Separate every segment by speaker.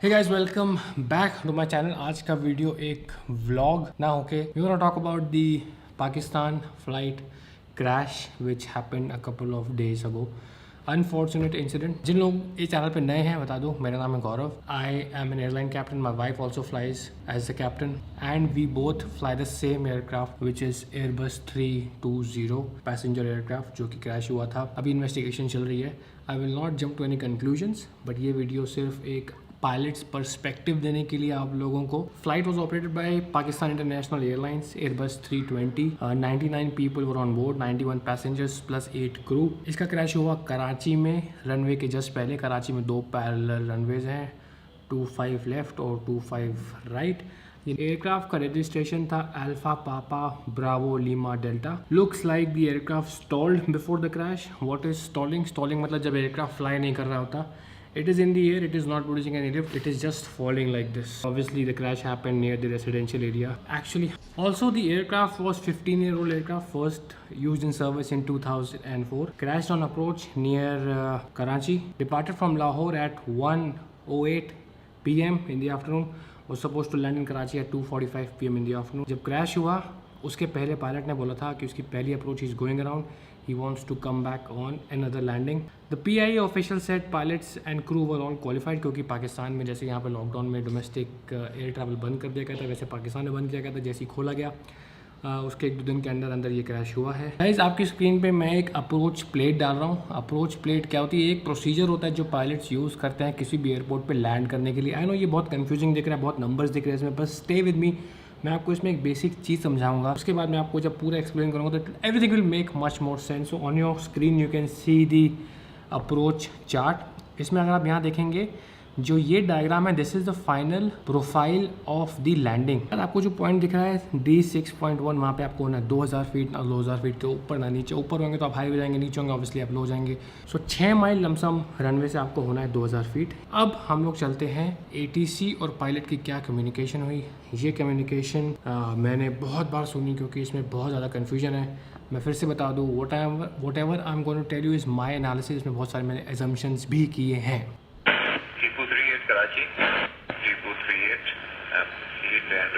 Speaker 1: Hey guys welcome back to my channel. आज का video एक व्लॉग ना होके we gonna talk about the Pakistan flight crash which happened a couple of days ago. Unfortunate incident. जिन लोग इस channel पे नए हैं बता दूं, मेरा नाम है Gaurav. I am an airline captain. My wife also flies as the captain and we both fly the same aircraft which is Airbus 320 passenger aircraft जो कि क्रैश हुआ था। अभी इन्वेस्टिगेशन चल रही है। I will not jump to any conclusions, but ये video सिर्फ एक पायलट्स पर्सपेक्टिव देने के लिए आप लोगों को। Flight was operated by Pakistan international airlines Airbus 320। 99 people were on board, 91 passengers plus 8 crew. इसका क्रैश हुआ कराची में, रनवे के जस्ट पहले। कराची में 2 पैरेलल रनवेज हैं, 25 लेफ्ट और 25 राइट। एयरक्राफ्ट का रजिस्ट्रेशन था अल्फा पापा Bravo Lima delta. Looks like the aircraft stalled before the crash. What is stalling? Stalling मतलब जब एयरक्राफ्ट फ्लाई नहीं कर रहा होता। It is in the air, it is not producing any lift, it is just falling like this. Obviously the crash happened near the residential area. Actually, also the aircraft was 15-year-old aircraft, first used in service in 2004. Crashed on approach near Karachi. Departed from Lahore at 1:08 PM in the afternoon. Was supposed to land in Karachi at 2:45 PM in the afternoon. जब crash हुआ उसके पहले pilot ने बोला था कि उसकी पहली approach is going around, he wants to come back on another landing. The PIA official said pilots and crew were all qualified, क्योंकि पाकिस्तान में जैसे यहाँ पे लॉकडाउन में डोमेस्टिक एयर ट्रैवल बंद कर दिया गया था, वैसे पाकिस्तान में बंद किया गया था। जैसे ही खोला गया उसके 1-2 दिन के अंदर ये क्रैश हुआ है। गाइस आपकी स्क्रीन पे मैं एक अप्रोच प्लेट डाल रहा हूँ। अप्रोच प्लेट क्या होती है? एक प्रोसीजर होता है जो पायलट्स यूज़ करते हैं किसी भी एयरपोर्ट पे लैंड करने के लिए। आई नो ये बहुत कंफ्यूजिंग दिख रहा है, बहुत नंबर्स दिख रहे हैं इसमें, बस स्टे विद मी। मैं आपको इसमें एक बेसिक चीज़ समझाऊंगा, उसके बाद मैं आपको जब पूरा एक्सप्लेन करूँगा तो everything will make much more sense. So on your screen you can see the approach chart. इसमें अगर आप यहाँ देखेंगे जो ये डायग्राम है, this is the final profile of the landing. अगर आपको जो पॉइंट दिख रहा है D6.1, वहाँ पे आपको होना है 2000 फीट, ना 2000 फीट के ऊपर ना नीचे। ऊपर होंगे तो आप हाई हो जाएंगे, नीचे होंगे ऑब्वियसली आप लो हो जाएंगे। सो 6 माइल लमसम रनवे से आपको होना है 2000 फीट। अब हम लोग चलते हैं ATC और पायलट की क्या कम्युनिकेशन हुई। ये कम्युनिकेशन मैंने बहुत बार सुनी क्योंकि इसमें बहुत ज़्यादा कन्फ्यूजन है। मैं फिर से बता दूँ, whatever I am going to tell you is my analysis. इसमें बहुत सारे मैंने एजम्पशंस भी किए हैं।
Speaker 2: Karachi, 3238, proceed and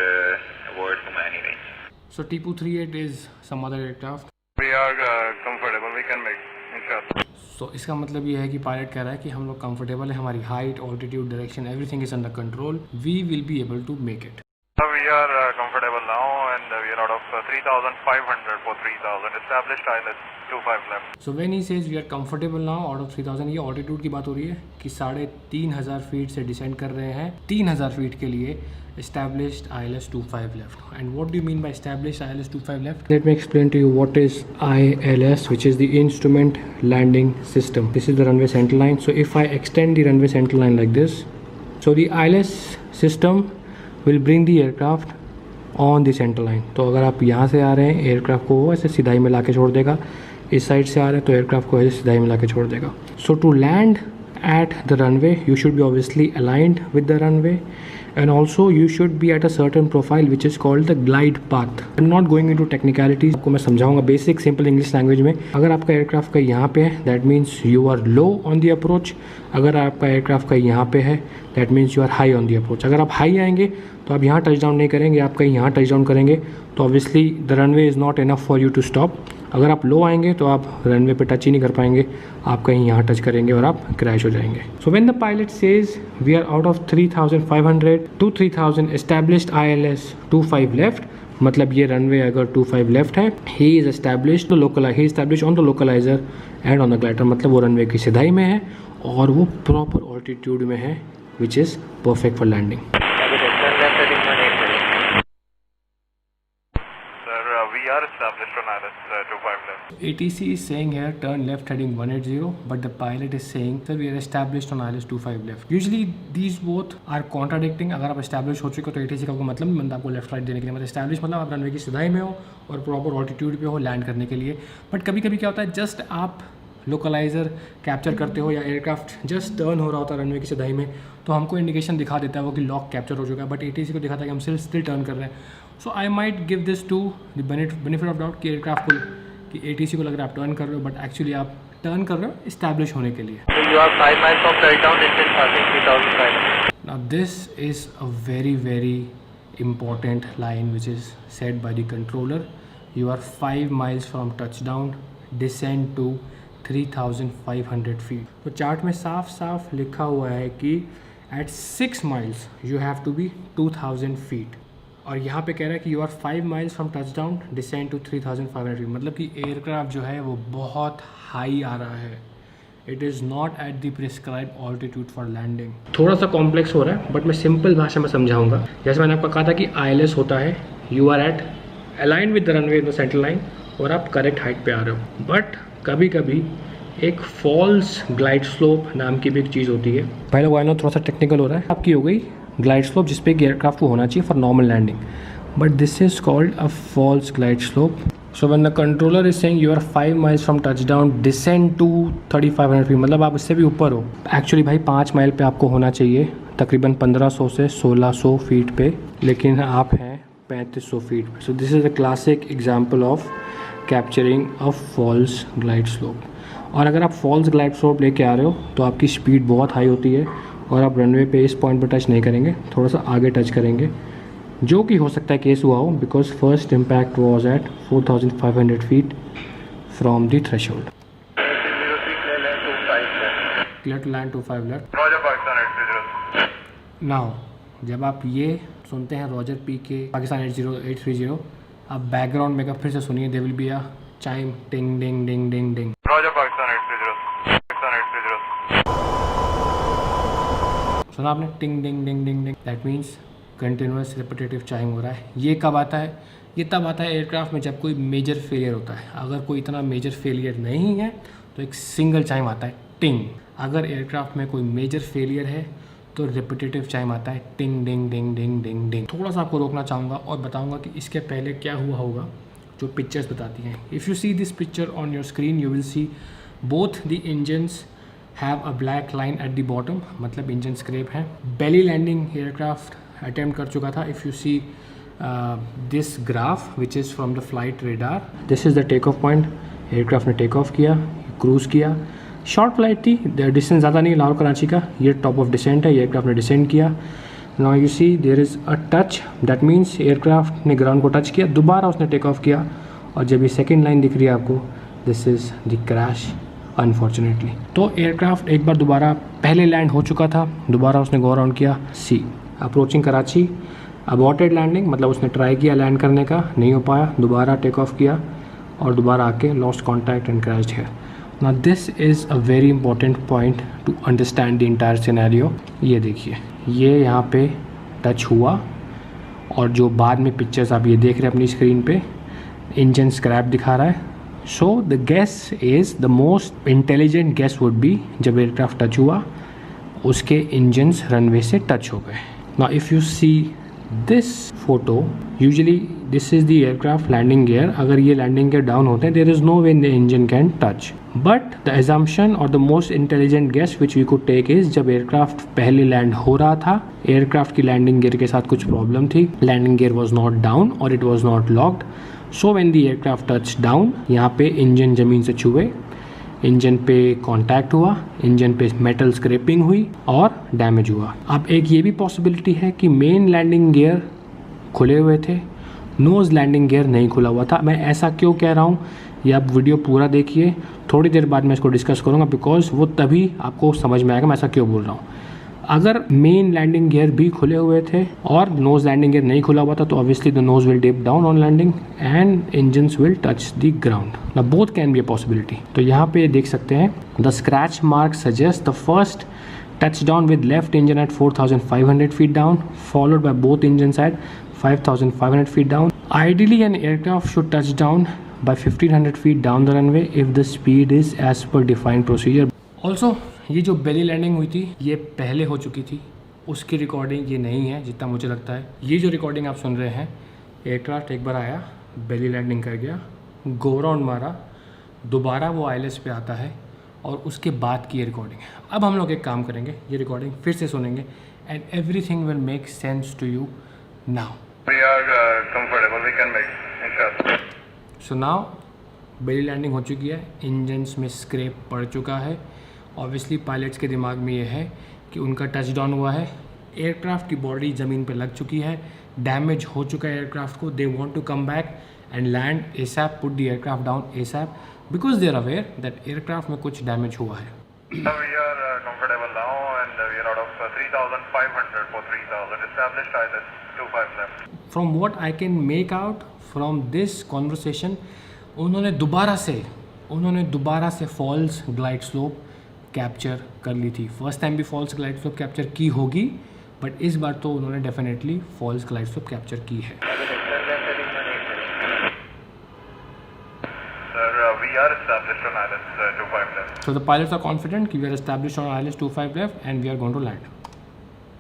Speaker 2: avoid Khumani range.
Speaker 1: So TPU-38 is some other aircraft.
Speaker 2: We are comfortable, we can make, inshallah.
Speaker 1: So इसका मतलब ये है कि पायलट कह रहा है कि हम लोग कंफर्टेबल है, हमारी height, altitude, direction, everything is under control, we will be able to make it.
Speaker 2: We are comfortable now and we are out of 3,500 for 3,000 established ILS 25 left.
Speaker 1: So when he says we are comfortable now out of 3,000, ये altitude की बात हो रही है कि 3,500 feet से descend कर रहे हैं 3,000 फीट के लिए। established ILS 25 left. And what do you mean by established ILS 25 left? Let me explain to you what is ILS, which is the instrument landing system. This is the runway center line. So if I extend the runway center line like this, so the ILS system will bring the aircraft on the center line. तो अगर आप यहाँ से आ रहे हैं, aircraft को वो ऐसे सिधाई में ला के छोड़ देगा। इस साइड से आ रहे हैं तो एयरक्राफ्ट को ऐसे सिधाई में ला के छोड़ देगा। So to land at the runway, you should be obviously aligned with the runway, and also you should be at a certain profile which is called the glide path. I'm not going into technicalities, आपको मैं समझाऊंगा basic simple English language में। अगर आपका aircraft का यहाँ पे है, that means you are low on the approach. अगर आपका एयरक्राफ्ट का यहाँ पे है, that means you are high on the approach. अगर आप हाई आएंगे तो आप यहाँ टच डाउन नहीं करेंगे, आप कहीं यहाँ टच डाउन करेंगे तो obviously the runway is not enough for you to stop. अगर आप लो आएंगे तो आप रनवे पे टच ही नहीं कर पाएंगे, आप कहीं यहाँ टच करेंगे और आप क्रैश हो जाएंगे। So when the pilot says we are out of 3,500 to 3,000 established ILS 25 left, मतलब ये रनवे अगर 25 लेफ्ट है, he is established on the localizer and on the glider, मतलब वो रनवे की सिधाई में है और वो प्रॉपर ऑल्टीट्यूड में है which is perfect for landing.
Speaker 2: We are established on ILS 25 left.
Speaker 1: ATC is saying here turn left heading 180, but the pilot is saying sir we are established on ILS 25 left. Usually these both are contradicting. अगर आप established हो चुके हो तो ATC का कोई मतलब नहीं बनता आपको लेफ्ट राइट देने के लिए। मतलब established मतलब आप रनवे की सिधाई में हो और प्रॉपर ऑल्टीट्यूड पे हो लैंड करने के लिए। बट कभी कभी क्या होता है, जस्ट आप लोकलाइजर कैप्चर करते हो या एयरक्राफ्ट जस्ट टर्न हो रहा होता है रनवे की सिधाई में, तो हमको इंडिकेशन दिखा देता है वो कि लॉक कैप्चर हो चुका है, बट ATC को दिखाता है कि हम स्टिल टर्न कर रहे हैं। So I might give this to the benefit of doubt कि एयरक्राफ्ट को कि ATC को लग रहा है आप टर्न कर रहे हो, बट एक्चुअली आप टर्न कर रहे हो इस्टेब्लिश होने के लिए।
Speaker 2: So you are 5 miles from touchdown, distance passing 3,500.
Speaker 1: Now this is a very very important line which is said by the controller. You are 5 miles from touchdown, descend to 3,500 feet. तो chart में साफ साफ लिखा हुआ है कि at 6 miles you have to be 2,000 feet. और यहाँ पे कह रहा है कि you are 5 miles from touchdown, descend to 3,500 feet. मतलब कि एयरक्राफ्ट जो है वो बहुत हाई आ रहा है. It is not at the prescribe altitude for landing. थोड़ा सा कॉम्प्लेक्स हो रहा है बट मैं सिंपल भाषा में समझाऊंगा. जैसे मैंने आपको कहा था कि ILS होता है, you are at align with the runway in the centre line और आप करेक्ट हाइट पे आ रहे हो. बट कभी कभी एक फॉल्स ग्लाइड स्लोप नाम की भी एक चीज़ होती है. पहले वो आना थोड़ा सा टेक्निकल हो रहा है. आपकी हो गई ग्लाइड स्लोप जिस पे एयरक्राफ्ट को होना चाहिए for normal landing, but this is called a false glide slope. So when the controller is saying you are 5 miles from touchdown, descend to 3,500 feet, मतलब आप इससे भी ऊपर हो. एक्चुअली भाई 5 माइल पे आपको होना चाहिए, तकरीबन 1500 से 1600 फीट पे, लेकिन आप हैं 3500 फीट पे. So this is a classic example of capturing a false glide slope. और अगर आप फॉल्स ग्लाइड स्लोप लेके आ रहे हो तो आपकी स्पीड बहुत हाई होती है और आप रनवे पे इस पॉइंट पर टच नहीं करेंगे, थोड़ा सा आगे टच करेंगे, जो कि हो सकता है केस हुआ हो because first impact was at 4,500 feet from the threshold. Clear to land 25 left.
Speaker 2: Roger, Pakistan 830.
Speaker 1: Now जब आप ये सुनते हैं रॉजर पी के पाकिस्तान 830, आप बैकग्राउंड में फिर से सुनिए. They will be a chyme, टिंग डिंग डिंग डिंग डिंग.
Speaker 2: Roger, Pakistan 830. Pakistan 830.
Speaker 1: सुना आपने, ting ding ding ding ding. That means continuous repetitive chime हो रहा है. ये कब आता है? ये तब आता है एयरक्राफ्ट में जब कोई मेजर फेलियर होता है. अगर कोई इतना मेजर फेलियर नहीं है तो एक सिंगल चाइम आता है, टिंग. अगर एयरक्राफ्ट में कोई मेजर फेलियर है तो रिपीटेटिव चाइम आता है, टिंग डिंग डिंग डिंग डिंग डिंग. थोड़ा सा आपको रोकना चाहूँगा और बताऊँगा कि इसके पहले क्या हुआ होगा जो पिक्चर्स बताती हैं. If you see this picture on your screen you will see both the engines have a black line at the bottom, मतलब इंजन स्क्रैप है. बेली लैंडिंग एयरक्राफ्ट अटैम्प्ट कर चुका था. If you see this graph which is from the flight radar, this is the take off point. Aircraft ने take off किया, cruise किया. Short flight थी, distance ज़्यादा नहीं, लाहौर कराची का. ये टॉप ऑफ डिसेंट है, एयरक्राफ्ट ने डिसेंड किया. Now you see there is a touch, that means aircraft ने ग्राउंड को टच किया, दोबारा उसने टेक ऑफ किया. और जब ये सेकेंड लाइन दिख रही है आपको, this is the crash unfortunately. तो एयरक्राफ्ट एक बार दोबारा पहले लैंड हो चुका था, दोबारा उसने गो अराउंड किया. सी अप्रोचिंग कराची, अबॉर्टेड लैंडिंग, मतलब उसने ट्राई किया लैंड करने का, नहीं हो पाया, दोबारा टेक ऑफ किया और दोबारा आके लॉस्ट कॉन्टैक्ट एंड क्रैश्ड है. Now this is a very important point to understand the entire scenario. ये देखिए, ये यहाँ पे टच हुआ और जो बाद में पिक्चर्स आप ये देख रहे हैं अपनी स्क्रीन पे, इंजन स्क्रैप दिखा रहा है. So the guess is the most intelligent guess would be, जब एयरक्राफ्ट टच हुआ उसके इंजन्स रनवे से टच हो गए. Now if you see this photo, usually this is the aircraft landing gear. अगर ये लैंडिंग गियर डाउन होते हैं there is no way the engine can touch. But the assumption और the most intelligent guess which we could take is, जब aircraft पहले land हो रहा था, एयरक्राफ्ट की लैंडिंग गियर के साथ कुछ प्रॉब्लम थी, landing gear was not down और it was not locked. So when the aircraft touch down, यहाँ पे इंजन ज़मीन से छुए, इंजन पे कांटेक्ट हुआ, इंजन पे मेटल स्क्रैपिंग हुई और डैमेज हुआ. अब एक ये भी पॉसिबिलिटी है कि मेन लैंडिंग गियर खुले हुए थे, नोज़ लैंडिंग गियर नहीं खुला हुआ था. मैं ऐसा क्यों कह रहा हूँ ये आप वीडियो पूरा देखिए, थोड़ी देर बाद मैं इसको डिस्कस करूँगा बिकॉज वो तभी आपको समझ में आएगा मैं ऐसा क्यों बोल रहा हूँ. अगर मेन लैंडिंग गियर भी खुले हुए थे और नोज़ लैंडिंग गियर नहीं खुला हुआ था तो obviously the nose will dip down on landing and engines will touch the ground. ना both can be a possibility. तो यहाँ पे देख सकते हैं the scratch mark suggest the first touchdown with left engine at 4,500 feet down, followed by both engines at 5,500 feet down. Ideally, an aircraft should touch down by 1,500 feet down the runway if the speed is as per defined procedure. Also, ये जो बेली landing हुई थी ये पहले हो चुकी थी, उसकी रिकॉर्डिंग ये नहीं है जितना मुझे लगता है. ये जो रिकॉर्डिंग आप सुन रहे हैं, एयरक्राफ्ट एक बार आया, बेली लैंडिंग कर गया, गो राउंड मारा, दोबारा वो ILS पे आता है और उसके बाद की रिकॉर्डिंग है. अब हम लोग एक काम करेंगे, ये रिकॉर्डिंग फिर से सुनेंगे and everything will make sense to you now.
Speaker 2: We are comfortable. We can make inshallah.
Speaker 1: So now belly landing हो चुकी है, इंजन्स में स्क्रैप पड़ चुका है. ऑब्वियसली पायलट्स के दिमाग में ये है कि उनका टच डाउन हुआ है, एयरक्राफ्ट की बॉडी ज़मीन पे लग चुकी है, डैमेज हो चुका है एयरक्राफ्ट को. They want to come back and land ASAP, put the aircraft down ASAP, because they are aware that aircraft में कुछ डैमेज हुआ है.
Speaker 2: We are comfortable now and we are out of 3,500 for 3,000. Established ILS 25 left.
Speaker 1: From what I can make out from this conversation, उन्होंने दोबारा से false glide slope capture कर ली थी. फर्स्ट टाइम भी फॉल्स ग्लाइड स्लोप कैप्चर की होगी, but इस बार तो उन्होंने definitely false glide slope capture की है.
Speaker 2: We are established on ILS 25 left.
Speaker 1: So the pilots are confident that we are established on ILS 25 left and we are going to land.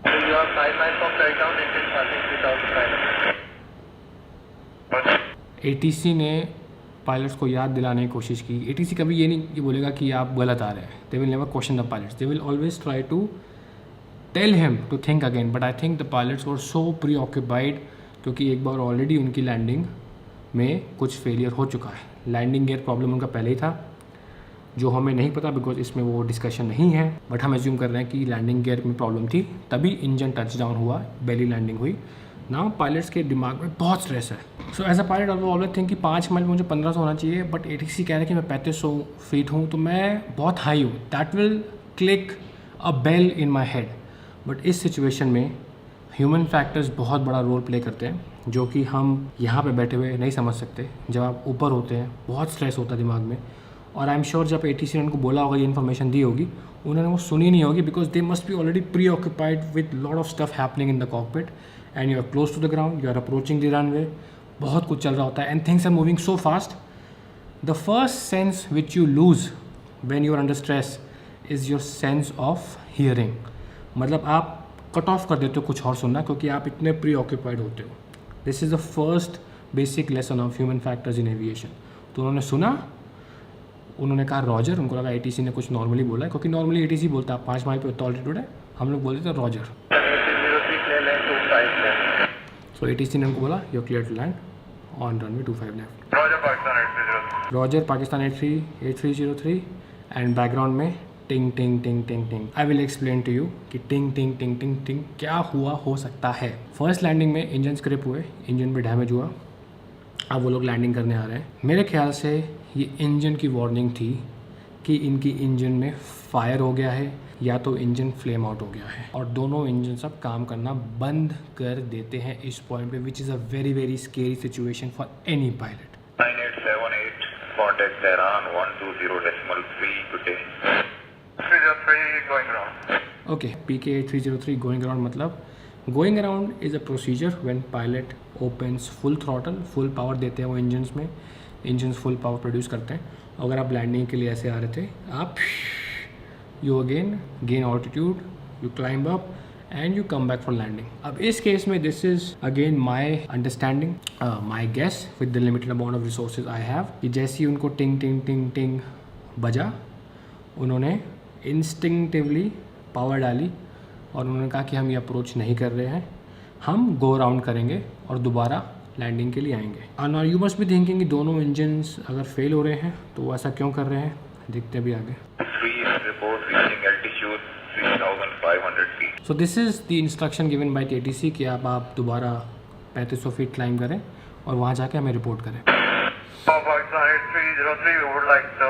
Speaker 3: So you are 5 miles from flight down, engine passing 3,500.
Speaker 1: ATC ने pilots को याद दिलाने की कोशिश की. ATC कभी ये नहीं बोलेगा कि आप गलत आ रहे हैं. They will never question the pilots. They will always try to tell him to think again. But I think the pilots were so preoccupied क्योंकि एक बार ऑलरेडी उनकी लैंडिंग में कुछ फेलियर हो चुका है. लैंडिंग गियर प्रॉब्लम उनका पहले ही था, जो हमें नहीं पता बिकॉज इसमें वो डिस्कशन नहीं है. बट हम एज्यूम कर रहे हैं कि लैंडिंग गियर में प्रॉब्लम थी, तभी इंजन टच डाउन हुआ, बेली लैंडिंग हुई. नाउ पायलट्स के दिमाग में बहुत स्ट्रेस है. So as a pilot I always think कि 5 माइल में मुझे 1500 होना चाहिए, बट ATC कह रहे हैं कि मैं 3500 फीट हूँ, तो मैं बहुत हाई हूँ. That will click a bell in my head. But इस सिचुएशन में ह्यूमन फैक्टर्स बहुत बड़ा रोल प्ले करते हैं, जो कि हम यहाँ पे बैठे हुए नहीं समझ सकते. जब आप ऊपर होते हैं बहुत स्ट्रेस होता है दिमाग में. और आई एम श्योर जब ATC ने उनको बोला होगा, ये इन्फॉर्मेशन दी होगी, उन्होंने वो सुनी नहीं होगी, because they must be already preoccupied with lot of stuff happening in the cockpit and you are close to the ground, you are approaching the runway. बहुत कुछ चल रहा होता है and things are moving so fast. The first sense which you lose when you are under stress is your sense of hearing. मतलब आप cut off कर देते हो कुछ और सुनना, क्योंकि आप इतने प्री ऑक्यूपाइड होते हो. This is the first basic lesson of human factors in aviation. तो उन्होंने सुना, उन्होंने कहा रॉजर. उनको लगा ATC ने कुछ नॉर्मली बोला है, क्योंकि नॉर्मली ATC बोलता है 5 माइल पे ऑल्टीट्यूड है, हम लोग बोलते थे रॉजर. सो ATC ने उनको बोला you clear to land on runway 25 left.
Speaker 2: Roger, Pakistan 830.
Speaker 1: Roger Pakistan 8303 and background में ting ting ting ting ting. I will explain to you कि टिंग टिंग टिंग टिंग टिंग क्या हुआ हो सकता है. फर्स्ट लैंडिंग में इंजन स्क्रिप हुए, इंजन में डैमेज हुआ. अब वो लोग लैंडिंग करने आ रहे हैं. मेरे ख्याल से ये इंजन की वार्निंग थी कि इनकी इंजन में फायर हो गया है या तो इंजन फ्लेम आउट हो गया है, और दोनों इंजन सब काम करना बंद कर देते हैं इस पॉइंट पे, which is a very very scary situation for any pilot.
Speaker 2: 9878, contact Tehran 120.3 to 10. 303 going around.
Speaker 1: Okay, PK 8303 going around मतलब going around is a procedure when pilot opens full throttle, full power देते हैं वो engines में, engines full power produce करते हैं. अगर आप landing के लिए ऐसे आ रहे थे, आप you again gain altitude, you climb up and you come back for landing. अब इस केस में this is again my understanding, my guess with the limited amount of resources I have, कि जैसे ही उनको टिंग टिंग टिंग टिंग बजा, उन्होंने इंस्टिंक्टिवली पावर डाली और उन्होंने कहा कि हम ये अप्रोच नहीं कर रहे हैं, हम गो राउंड करेंगे और दोबारा लैंडिंग के लिए आएंगे. और यू मस्ट बी थिंकिंग कि दोनों इंजन्स अगर फेल हो रहे हैं तो वो ऐसा क्यों कर रहे हैं, देखते भी आगे. सो this is the instruction given by ATC कि आप दोबारा 3500 फीट क्लाइंब करें और वहाँ जाके हमें रिपोर्ट करें.
Speaker 2: Pakistan 8303, we would like to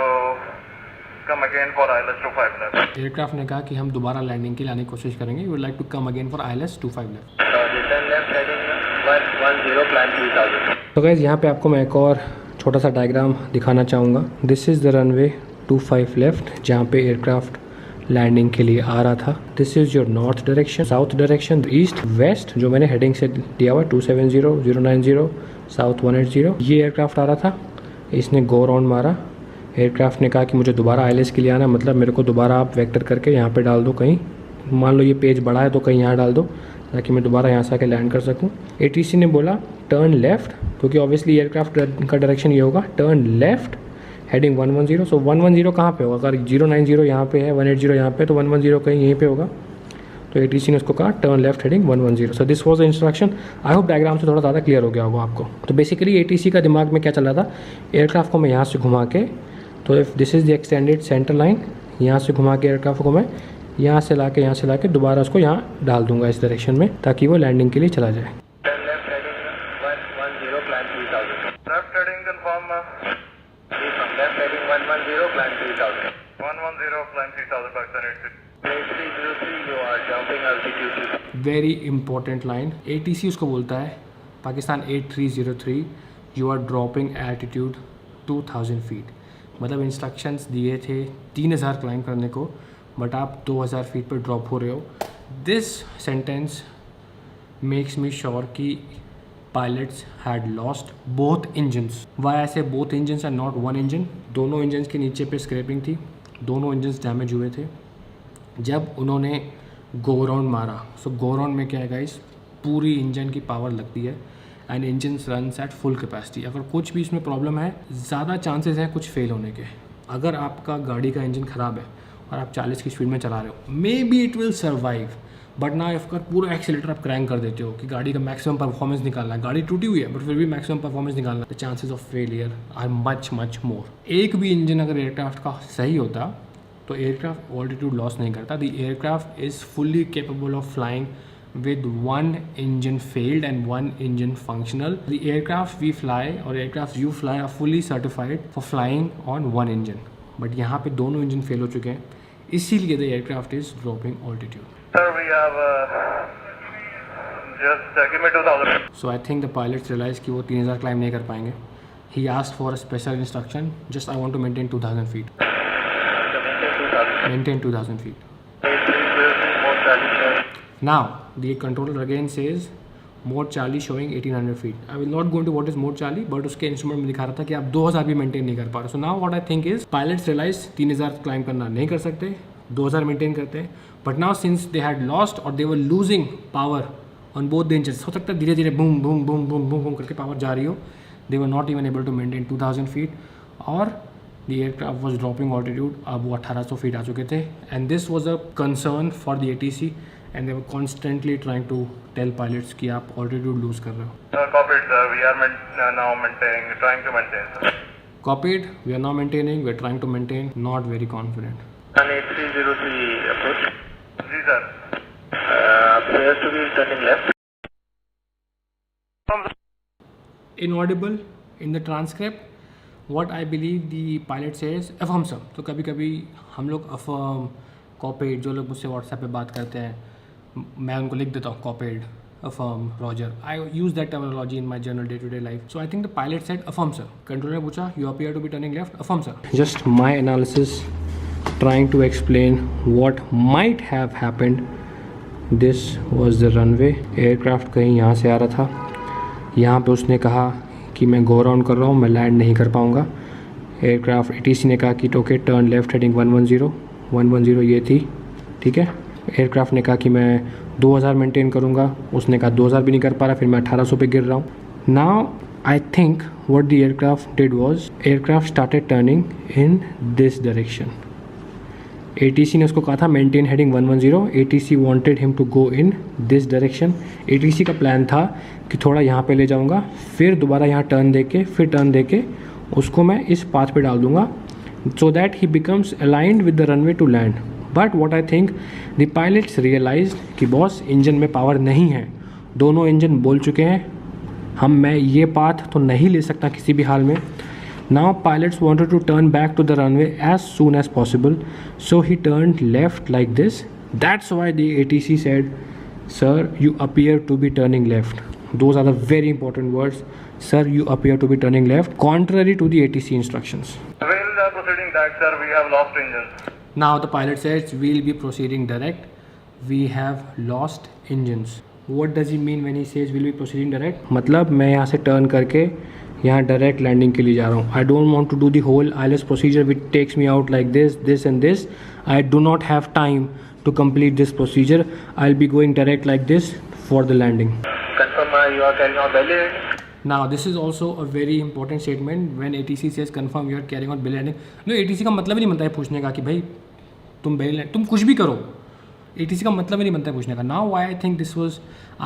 Speaker 2: come again for ILS 25 left.
Speaker 1: Aircraft ने कहा कि हम दोबारा लैंडिंग के लिए आने की कोशिश करेंगे. We would like to come again for ILS 25 लेफ्ट. तो गाइस यहाँ पे आपको मैं एक और छोटा सा डायग्राम दिखाना चाहूँगा. This is the runway 25 left जहाँ पे एयरक्राफ्ट लैंडिंग के लिए आ रहा था. This is your north direction, south direction, east west, जो मैंने हेडिंग से दिया हुआ 270, 090, साउथ 180. ये एयरक्राफ्ट आ रहा था, इसने गो राउंड मारा. एयरक्राफ्ट ने कहा कि मुझे दोबारा ILS के लिए आना, मतलब मेरे को दोबारा आप वेक्टर करके यहाँ पे डाल दो कहीं, मान लो ये पेज बड़ा है तो कहीं यहाँ डाल दो ताकि मैं दोबारा यहाँ से आके लैंड कर सकूँ. ATC ने बोला टर्न लेफ्ट, क्योंकि ऑब्वियसली एयरक्राफ्ट का डायरेक्शन ये होगा, टर्न लेफ्ट हेडिंग 110. सो 110 कहाँ पे होगा, अगर 090 यहाँ पे है, 180 यहाँ पे, तो 110 कहीं यहीं पे होगा. तो ATC ने उसको कहा turn left heading 110. So this was the instruction. I hope diagram से थोड़ा ज़्यादा क्लियर हो गया होगा आपको. तो बेसिकली ATC का दिमाग में क्या चल रहा था, एयरक्राफ्ट को मैं यहाँ से घुमा के, तो if this is the extended centre line, यहाँ से घुमा के एयरक्राफ्ट को मैं यहाँ से लाके दोबारा उसको यहाँ डाल दूंगा इस डायरेक्शन में, ताकि वो लैंडिंग के लिए चला जाए।
Speaker 3: Turn left heading 110, climb 3000.
Speaker 2: Left heading confirm.
Speaker 3: From left heading 110, climb 3000.
Speaker 2: 110, climb 3000, Pakistan 86.
Speaker 3: 8303, you are jumping altitude.
Speaker 1: Very important line, ATC उसको बोलता है Pakistan 8303, you are dropping altitude 2000 feet. मतलब इंस्ट्रक्शंस दिए थे 3000 क्लाइंब करने को, बट आप 2000 फीट पर ड्रॉप हो रहे हो। This sentence makes me sure कि pilots had lost both engines. Why I say both engines and not one engine? दोनों इंजन्स के नीचे पे स्क्रैपिंग थी, दोनों इंजन्स डैमेज हुए थे। जब उन्होंने गो राउंड मारा, सो गो राउंड में क्या है गाइस, पूरी इंजन की पावर लगती है and engine runs at full capacity. अगर कुछ भी इसमें प्रॉब्लम है, ज़्यादा चांसेस हैं कुछ फेल होने के। अगर आपका गाड़ी का इंजन ख़राब है और आप 40 की स्पीड में चला रहे हो, may be it will survive, but ना अगर पूरा एक्सीलेटर आप क्रैंक कर देते हो कि गाड़ी का मैक्सिमम परफॉर्मेंस निकालना है, गाड़ी टूटी हुई है बट फिर भी मैक्सिमम परफॉर्मेंस निकालना है, the chances of failure are much more. एक भी इंजन अगर एयरक्राफ्ट का सही होता तो एयरक्राफ्ट ऑल्टीट्यूड लॉस नहीं करता। The aircraft is fully capable of flying with one engine failed and one engine functional. The aircraft we fly or aircraft you fly are fully certified for flying on one engine. But यहाँ पे दोनों engine fail हो चुके हैं, इसीलिए the aircraft is dropping altitude.
Speaker 2: Sir, we have just give me 2000.
Speaker 1: So I think the pilots realized कि वो 3000 climb नहीं कर पाएंगे. He asked for a special instruction. Just I want to maintain 2000 feet. Maintain 2000 feet.
Speaker 3: 8303, more Charlie showing.
Speaker 1: Now the controller again says mode Charlie showing 1800 feet. I will not go into what is mode Charlie, but उसके instrument में दिखा रहा था कि आप 2000 भी maintain नहीं कर पा रहे। So now what I think is pilots realize 3000 climb करना नहीं कर सकते, 2000 मेंटेन करते हैं। But now since they had lost or they were losing power on both the engines, हो सकता है धीरे धीरे boom boom boom boom boom boom करके पावर जा रही हो, they were not even able to maintain 2000 feet, और the aircraft was dropping altitude। अब वो 1800 फीट आ चुके थे, and this was a concern for the ATC, and they were constantly trying to tell pilots कि आप altitude lose कर रहे हो।
Speaker 2: Copied, sir. We are now maintaining, trying to maintain, sir.
Speaker 1: Copied, we are now maintaining, we are trying to maintain, not very confident.
Speaker 3: 8303 approach.
Speaker 2: Ji sir.
Speaker 3: Appears to be turning left.
Speaker 1: Inaudible in the transcript. What I believe the pilot says affirm sir। तो कभी कभी हम लोग affirm, copied, जो लोग मुझसे WhatsApp पे बात करते हैं, मैं उनको लिख देता हूँ copied, affirm, Roger. I use that terminology in my general day-to-day life. So I think the pilot said affirm sir. Controller ने पूछा you appear to be turning left, affirm sir. Just my analysis trying to explain what might have happened. This was the runway. Aircraft कहीं यहाँ से आ रहा था, यहाँ पे उसने कहा कि मैं गो राउंड कर रहा हूँ, मैं लैंड नहीं कर पाऊँगा। एयरक्राफ्ट ATC ने कहा कि ओके टर्न लेफ्ट हेडिंग 110 ये थी, ठीक है। एयरक्राफ्ट ने कहा कि मैं 2000 मेंटेन करूँगा, उसने कहा 2000 भी नहीं कर पा रहा, फिर मैं 1800 पे गिर रहा हूँ। Now I think what the aircraft did was aircraft started turning in this direction. ATC ने उसको कहा था maintain heading 110, ATC wanted him to go in this direction. ATC का प्लान था कि थोड़ा यहाँ पे ले जाऊँगा, फिर दोबारा यहाँ टर्न देके उसको मैं इस पाथ पे डाल दूँगा, so that he becomes aligned with the runway to land. But what I think the pilots realized कि बॉस इंजन में पावर नहीं है, दोनों इंजन बोल चुके हैं मैं ये पाथ तो नहीं ले सकता किसी भी हाल में। Now pilots wanted to turn back to the runway as soon as possible, so he turned left like this. That's why the ATC said, sir, you appear to be turning left. Those are the very important words. Sir, you appear to be turning left, contrary to the ATC instructions.
Speaker 2: We'll proceeding direct, sir. We have lost engines.
Speaker 1: Now the pilot says we'll be proceeding direct. We have lost engines. What does he mean when he says we'll be proceeding direct? मतलब मैं यहाँ से turn करके यहाँ direct landing के लिए जा रहा हूँ। I don't want to do the whole ILS procedure which takes me out like this and this. I do not have time to complete this procedure. I'll be going direct like this for the landing.
Speaker 3: Confirm you are carrying on belly.
Speaker 1: Now this is also a very important statement when ATC says confirm you are carrying on belly landing. No, ATC का मतलब ही नहीं बनता है पूछने का कि भाई तुम belly land, तुम कुछ भी करो। ATC का मतलब ही नहीं बनता है पूछने का। Now why I think this was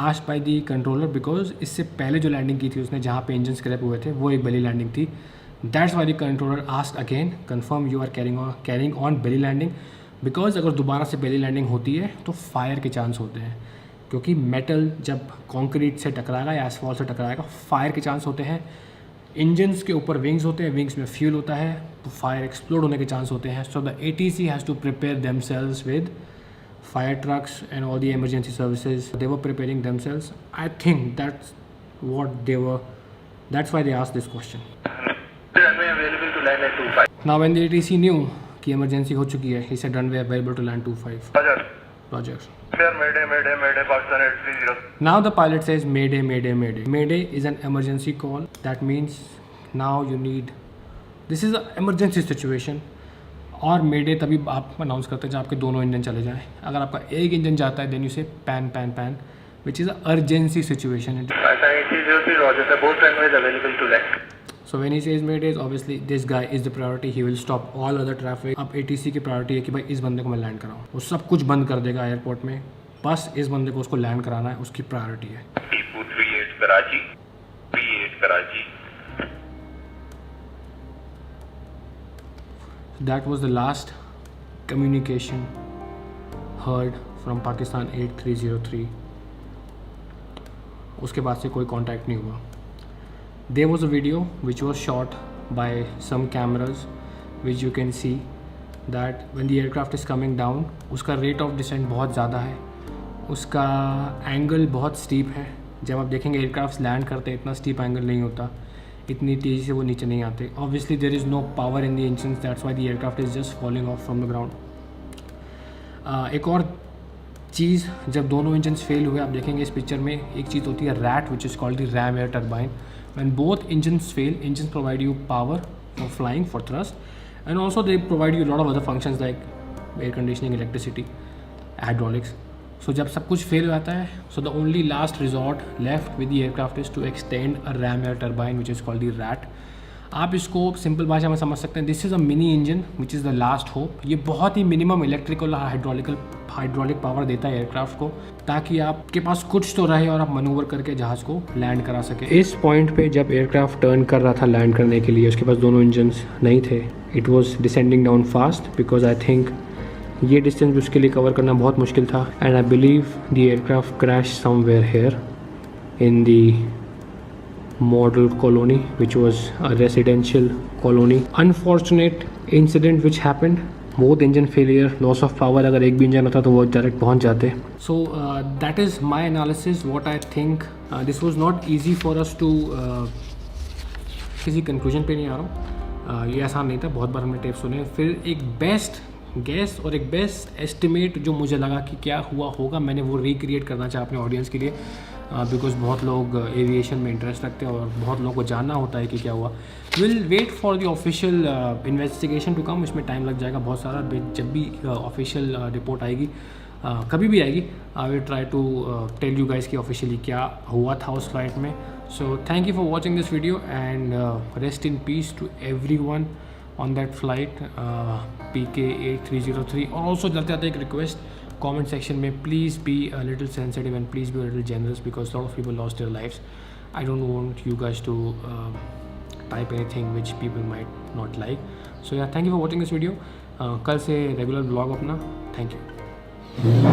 Speaker 1: asked by the controller because इससे पहले जो लैंडिंग की थी उसने जहाँ पे इंजन स्क्रैप हुए थे वो एक belly landing थी। That's why the controller asked again confirm you are carrying on belly landing because अगर दोबारा से पहली लैंडिंग होती है तो फायर के चांस होते हैं, क्योंकि मेटल जब कंक्रीट से टकराएगा या एसफॉल्ट से टकराएगा फायर के चांस होते हैं। इंजन्स के ऊपर विंग्स होते हैं, विंग्स में फ्यूल होता है तो फायर एक्सप्लोड होने के चांस होते हैं। So the ATC has to prepare themselves with fire trucks and all the emergency services. They were preparing themselves. I think that's why they asked this question.
Speaker 3: Runway available to land at 25.
Speaker 1: Now when the ATC knew कि emergency हो चुकी है, he said runway available to land 25.
Speaker 2: Roger.
Speaker 1: Roger.
Speaker 2: Sir, Mayday, Mayday, Mayday, Pakistan 830.
Speaker 1: Now the pilot says Mayday, Mayday, Mayday. Mayday is an emergency call. That means now this is an emergency situation. और मेडे तभी आप announce करते हैं जब आपके दोनों engine चले जाएं। अगर आपका एक इंजन जाता है देन यू से pan pan pan, which is a urgency situation.
Speaker 3: Roger, sir. Both runways available to land.
Speaker 1: So when he says mayday, obviously this guy is the priority. He will stop all other traffic. अब ATC की priority है कि भाई इस बंदे को मैं land कराऊँ। वो सब कुछ बंद कर देगा एयरपोर्ट में, बस इस बंदे को उसको लैंड कराना है, उसकी प्रायोरिटी है।
Speaker 2: Tipu 38 Karachi. 38 Karachi.
Speaker 1: That was the last communication heard from Pakistan 8303. उसके बाद से कोई कांटेक्ट नहीं हुआ। There was a video which was shot by some cameras which you can see that when the aircraft is coming down, उसका rate of descent बहुत ज़्यादा है, उसका एंगल बहुत स्टीप है। जब आप देखेंगे एयरक्राफ्ट लैंड करते हैं इतना स्टीप एंगल नहीं होता, इतनी तेज़ी से वो नीचे नहीं आते। Obviously there is no power in the engine, that's why the aircraft is just falling off from the ground. एक और चीज़, जब दोनों इंजन फेल हुए, आप देखेंगे इस पिक्चर में एक चीज़ होती है RAT which is called the ram air turbine. When both engines fail, engines provide you power for flying, for thrust, and also they provide you lot of other functions like air conditioning, electricity, hydraulics. So जब सब कुछ fail हो जाता है, so the only last resort left with the aircraft is to extend a ram air turbine which is called the RAT. आप इसको simple भाषा में समझ सकते हैं, this is a mini engine which is the last hope. ये बहुत ही minimum electrical hydraulic power देता है एयरक्राफ्ट को, ताकि आपके पास कुछ तो रहे और आप मनूवर करके जहाज़ को लैंड करा सके। इस पॉइंट पे जब एयरक्राफ्ट टर्न कर रहा था लैंड करने के लिए, उसके पास दोनों इंजन्स नहीं थे। It was descending down fast because I think ये डिस्टेंस उसके लिए कवर करना बहुत मुश्किल था। And I believe the aircraft crash somewhere here in the model colony, which was a residential colony. Unfortunate incident which happened, both engine failure, loss of power। अगर एक भी इंजन होता तो वो डायरेक्ट पहुंच जाते। So that is my analysis, what I think। This was not easy for us to किसी conclusion पे नहीं आ रहा हूँ, ये आसान नहीं था, बहुत बार हमने टेप सुने। फिर एक बेस्ट गैस और एक बेस्ट एस्टिमेट जो मुझे लगा कि क्या हुआ होगा, मैंने वो रिक्रिएट करना चाहा अपने ऑडियंस के लिए, बिकॉज बहुत लोग एविएशन में इंटरेस्ट रखते हैं और बहुत लोगों को जानना होता है कि क्या हुआ। Will wait for the official investigation to come. इसमें टाइम लग जाएगा बहुत सारा। जब भी ऑफिशियल रिपोर्ट आएगी, कभी भी आएगी, I will try to tell you guys कि ऑफिशियली क्या हुआ था उस फ्लाइट में। So thank you for watching this video and rest in peace to everyone on that flight PK 8303। और also जाते जाते एक रिक्वेस्ट, comment section में please be a little sensitive and please be a little generous because a lot of people lost their lives. I don't want you guys to type anything which people might not like. So yeah, thank you for watching this video। कल से regular blog अपना। Thank you.